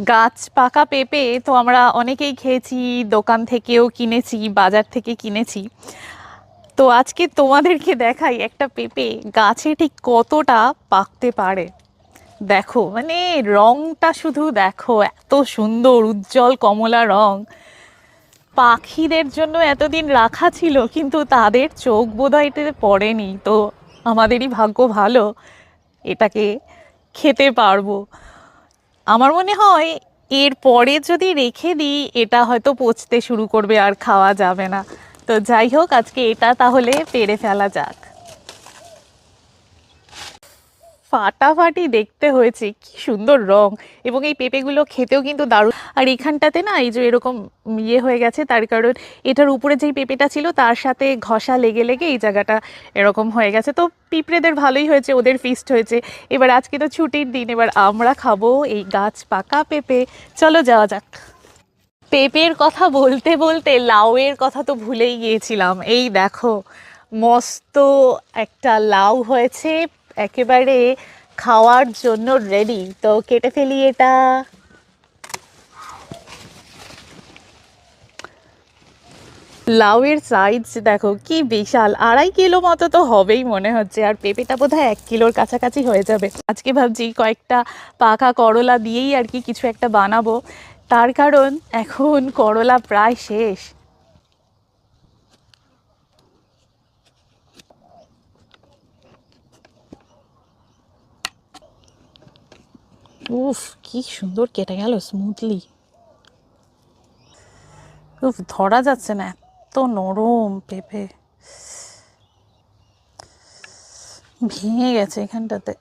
গাছ পাকা পেঁপে তো আমরা অনেকেই খেয়েছি, দোকান থেকেও কিনেছি, বাজার থেকে কিনেছি। তো আজকে তোমাদেরকে দেখাই একটা পেঁপে গাছে ঠিক কতটা পাকতে পারে। দেখো, মানে রংটা শুধু দেখো, এত সুন্দর উজ্জ্বল কমলা রং। পাখিদের জন্য এতদিন রাখা ছিল, কিন্তু তাদের চোখ বোধহয় এটাতে পড়েনি। তো আমাদেরই ভাগ্য ভালো, এটাকে খেতে পারবো। আমার মনে হয় এর পরে যদি রেখে দিই, এটা হয়তো পচতে শুরু করবে, আর খাওয়া যাবে না। তো যাই হোক, আজকে এটা তাহলে পেড়ে ফেলা যাক। ফাটাফাটি দেখতে হয়েছে, কি সুন্দর রং। এবং এই পেঁপেগুলো খেতেও কিন্তু দারুণ। আর এখানটাতে না, এই যে এরকম ইয়ে হয়ে গেছে, তার কারণ এটার উপরে যেই পেঁপেটা ছিল তার সাথে ঘষা লেগে লেগে এই জায়গাটা এরকম হয়ে গেছে। তো পিঁপড়েদের ভালোই হয়েছে, ওদের ফিস্ট হয়েছে। এবার আজকে তো ছুটির দিন, এবার আমরা খাবো এই গাছ পাকা পেঁপে। চলো যাওয়া যাক। পেঁপের কথা বলতে বলতে লাউয়ের কথা তো ভুলেই গিয়েছিলাম। এই দেখো, মস্ত একটা লাউ হয়েছে, একেবারে খাওয়ার জন্য রেডি। তো কেটে ফেলি এটা। লাউয়ের সাইজ দেখো কি বিশাল, 2.5 কিলো মতো তো হবেই মনে হচ্ছে। আর পেঁপেটা বোধহয় 1 কিলোর কাছাকাছি হয়ে যাবে। আজকে ভাবছি কয়েকটা পাকা করলা দিয়েই আর কি কিছু একটা বানাবো, তার কারণ এখন করলা প্রায় শেষ। উফ, কি সুন্দর কেটে গেল স্মুথলি। উফ, ধরা যাচ্ছে না, এত নরম পেঁপে, ভেঙে গেছে এখানটাতে।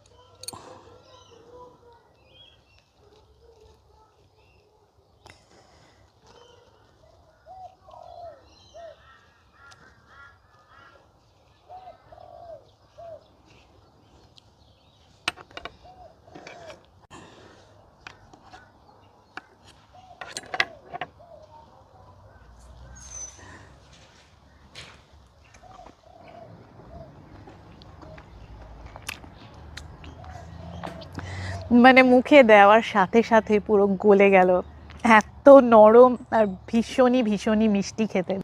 মানে মুখে দেওয়ার সাথে সাথে পুরো গলে গেল, এত নরম আর ভীষণই ভীষণই মিষ্টি খেতে।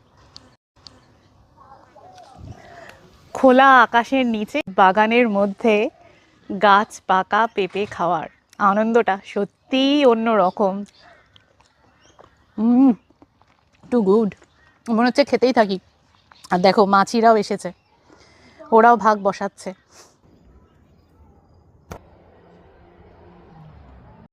খোলা আকাশের নিচে বাগানের মধ্যে গাছ পাকা পেঁপে খাওয়ার আনন্দটা সত্যিই অন্য রকম। টু গুড, মনে হচ্ছে খেতেই থাকি। আর দেখো, মাছিরাও এসেছে, ওরাও ভাগ বসাচ্ছে।